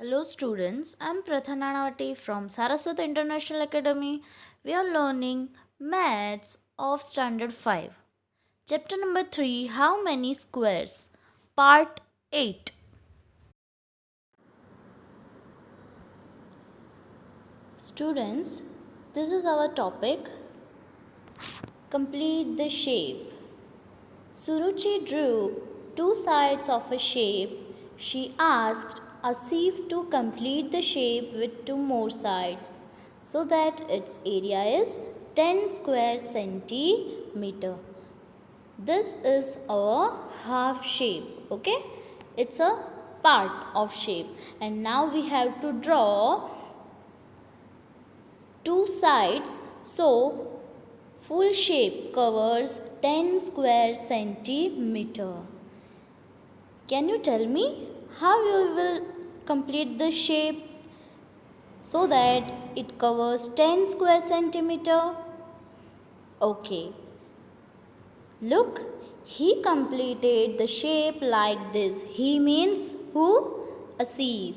Hello students, I'm Prathananavati from Saraswati International Academy. We are learning Maths of Standard 5. Chapter number 3, How Many Squares? Part 8. Students, this is our topic. Complete the shape. Suruchi drew two sides of a shape. She asked Asif to complete the shape with two more sides so that its area is 10 square centimeter. This is our half shape, okay? It's a part of shape, and now we have to draw two sides, so full shape covers 10 square centimeter. Can you tell me how you will complete the shape so that it covers 10 square centimeter? Okay, look, he completed the shape like this. He means who? Asif.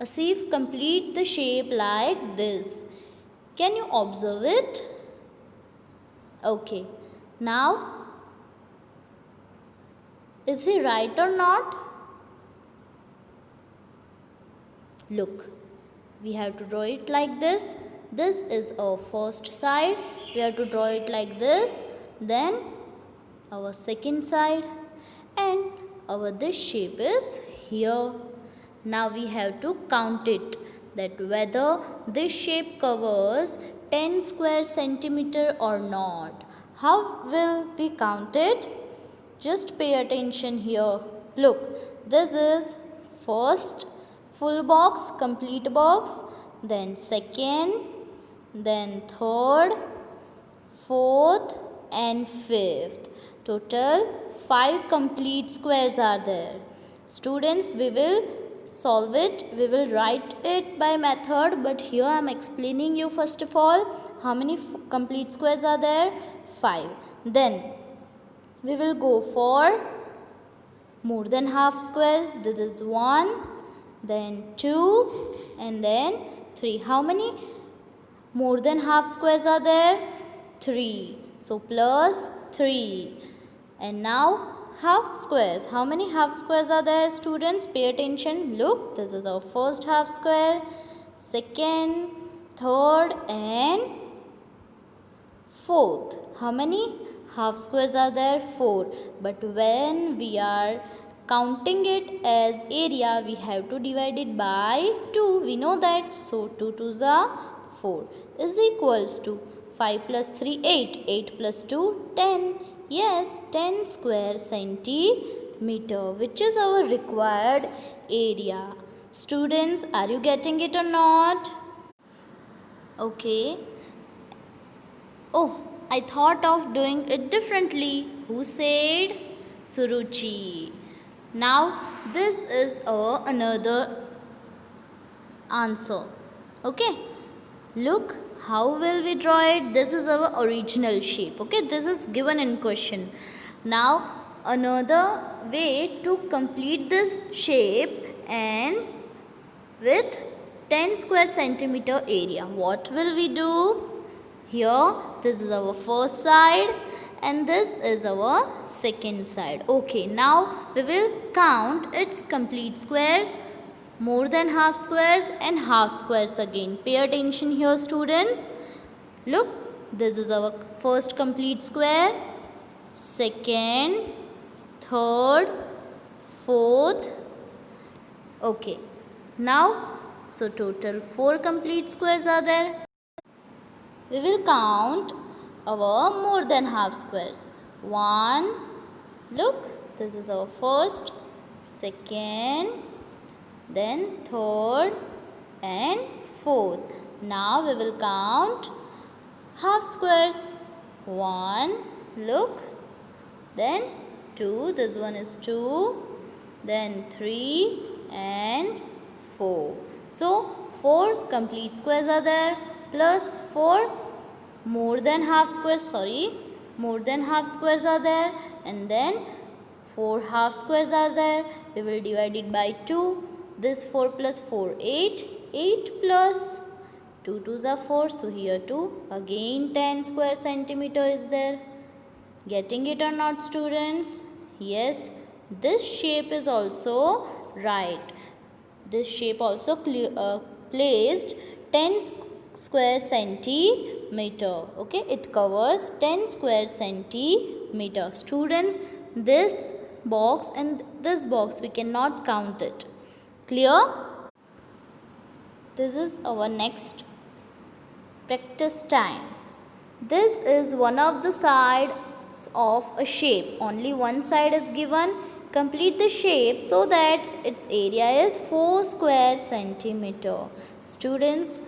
Asif complete the shape like this. Can you observe it? Okay. Now, is he right or not? Look, we have to draw it like this. This is our first side. We have to draw it like this. Then our second side, and our this shape is here. Now we have to count it, that whether this shape covers 10 square centimeter or not. How will we count it? Just pay attention here. Look, this is first full box, complete box, then second, then third, fourth, and fifth. Total 5 complete squares are there. Students, we will solve it. We will write it by method, but here I am explaining you first of all how many complete squares are there? 5. Then we will go for more than half square. This is 1, then 2, and then 3. How many more than half squares are there? 3. So plus 3. And now half squares. How many half squares are there, students? Pay attention. Look, this is our first half square, second, third, and fourth. How many half squares are there? 4. But when we are counting it as area, we have to divide it by 2. We know that. So 2 2s are 4 is equals to 5 plus 3 8. 8 plus 2 10. Yes, 10 square centimeter, which is our required area. Students, are you getting it or not? Okay. Oh, I thought of doing it differently. Who said? Suruchi. Now, this is our another answer. Okay. Look, how will we draw it? This is our original shape. Okay, this is given in question. Now, another way to complete this shape and with 10 square centimeter area. What will we do? Here, this is our first side and this is our second side. Okay, now we will count its complete squares, more than half squares and half squares again. Pay attention here, students. Look, this is our first complete square, second, third, fourth. Okay, now, so total 4 complete squares are there. We will count our more than half squares. 1, look, this is our first, second, then third and fourth. Now we will count half squares. 1, look, then 2, this one is 2, then 3 and 4. So 4 complete squares are there, plus 4 more than half squares are there, and then 4 half squares are there. We will divide it by 2. This 4 plus 4, 8. 8 plus 2 twos are 4. So here 2. Again 10 square centimeter is there. Getting it or not, students? Yes, this shape is also right. This shape also placed 10 square centimeter. Okay, it covers 10 square centimeter. Students, this box and this box we cannot count it. Clear? This is our next practice time. This is one of the sides of a shape. Only one side is given. Complete the shape so that its area is 4 square centimeter. Students,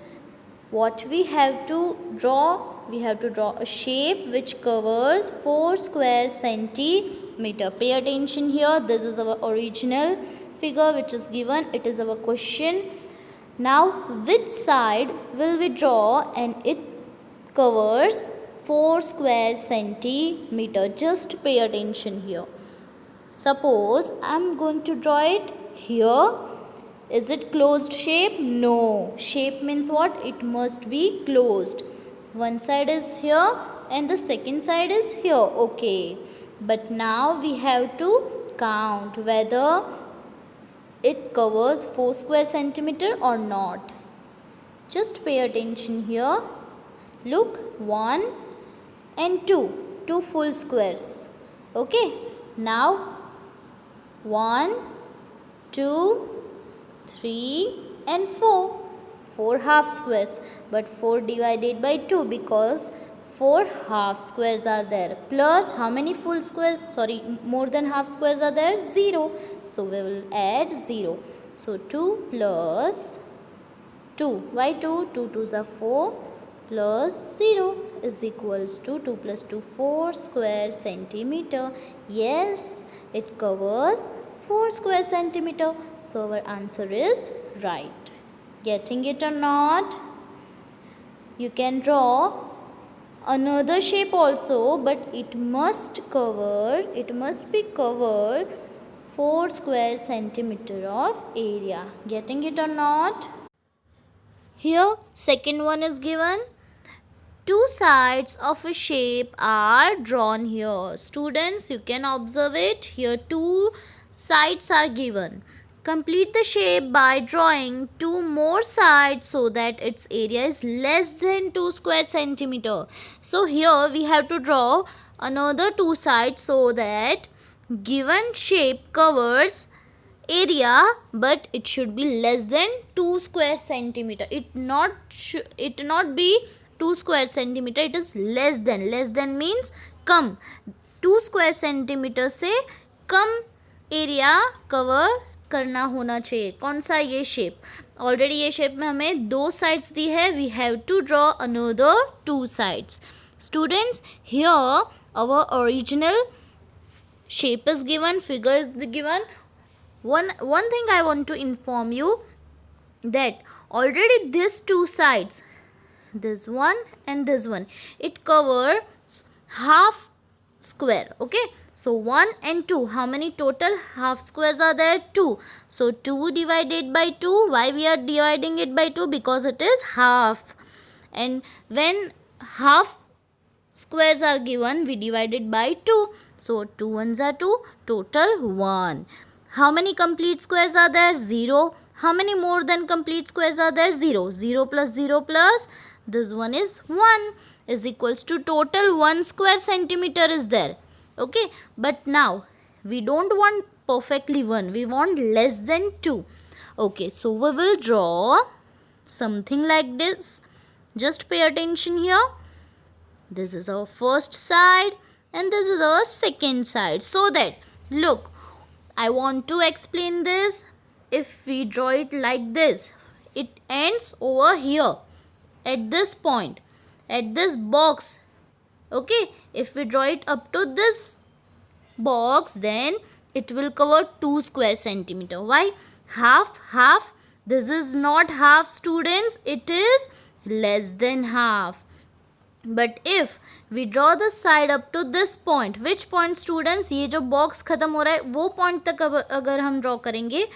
what we have to draw? We have to draw a shape which covers 4 square centimeter. Pay attention here. This is our original figure which is given. It is our question. Now, which side will we draw and it covers 4 square centimeter? Just pay attention here. Suppose I am going to draw it here. Is it closed shape? No. Shape means what? It must be closed. One side is here and the second side is here. Okay. But now we have to count whether it covers 4 square centimeter or not. Just pay attention here. Look, 1 and 2. 2 full squares. Okay. Now 1, 2, 3 and 4. 4 half squares. But 4 divided by 2 because 4 half squares are there. Plus how many full squares? Sorry, more than half squares are there? 0. So we will add 0. So 2 plus 2. Why 2? 2 twos are 4 plus 0 is equals to 2 plus 2, 4 square centimeter. Yes, it covers 4 square centimeter. So our answer is right. Getting it or not? You can draw another shape also, but it must be covered 4 square centimeter of area. Getting it or not? Here second one is given. Two sides of a shape are drawn here. Students, you can observe it. Here two sides are given. Complete the shape by drawing 2 more sides so that its area is less than 2 square centimeter. So here we have to draw another 2 sides so that given shape covers area, but it should be less than 2 square centimeter. It not be 2 square centimeter. It is less than. Less than means come. 2 square centimeter से कम area cover करना होना चाहिए. कौन सा? ये shape. Already ये shape में हमें 2 साइड्स दी है. We have to draw another 2 sides. Students, here our original shape is given, figure is given. One thing I want to inform you that already these 2 sides, this one and this one, it covers half square. Okay, so 1 and 2, how many total half squares are there? 2. So 2 divided by 2. Why we are dividing it by 2? Because it is half, and when half squares are given, we divide it by 2. So 2 ones are 2, total 1. How many complete squares are there? 0. How many more than complete squares are there? 0. 0 plus 0 plus this one is 1 is equals to total 1 square centimeter is there. Okay, but now we don't want perfectly 1. We want less than 2. Okay, so we will draw something like this. Just pay attention here. This is our first side and this is our second side. So that, look, I want to explain this. If we draw it like this, it ends over here at this point, at this box. Okay, if we draw it up to this box, then it will cover 2 square centimeter. Why? Half. This is not half, students. It is less than half. But if we draw the side up to this point. Which point students? ये जो box खत्म हो रहा है वो point तक अगर हम ड्रॉ करेंगे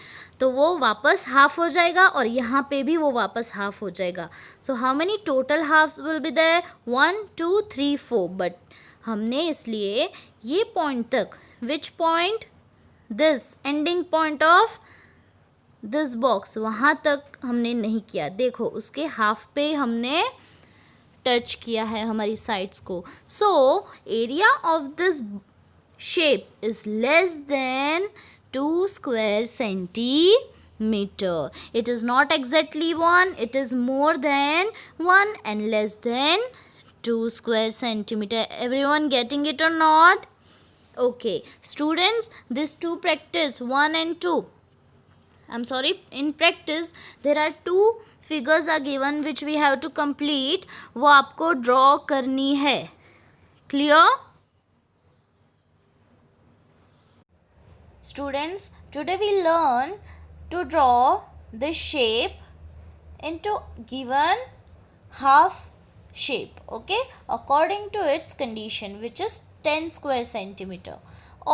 तो वो वापस हाफ हो जाएगा और यहाँ पे भी वो वापस हाफ हो जाएगा. So how many total halves will be there? 1 2 3 4. But हमने इसलिए ये पॉइंट तक, which point? This ending point of this box, वहाँ तक हमने नहीं किया. देखो उसके हाफ पे हमने टच किया है हमारी साइड्स को. So area of this shape is less than 2 square centimeter. It is not exactly 1, it is more than 1 and less than 2 square centimeter. Everyone getting it or not? Okay, students, this two practice 1 and 2. I'm sorry, in practice there are two figures are given which we have to complete. वो आपको draw करनी है. Clear? Students, today we learn to draw this shape into given half shape, okay, according to its condition, which is 10 square centimeter.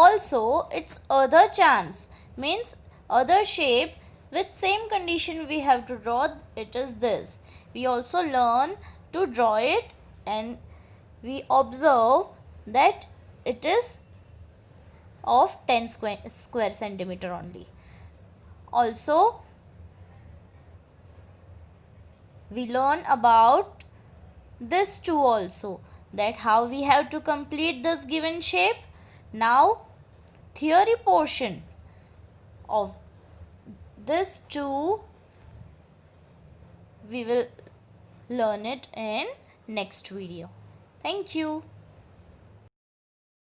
Also its other chance means other shape with same condition we have to draw, it is this. We also learn to draw it and we observe that it is of 10 square centimeter only. Also we learn about this too also, that how we have to complete this given shape. Now theory portion of this too we will learn it in next video. Thank you.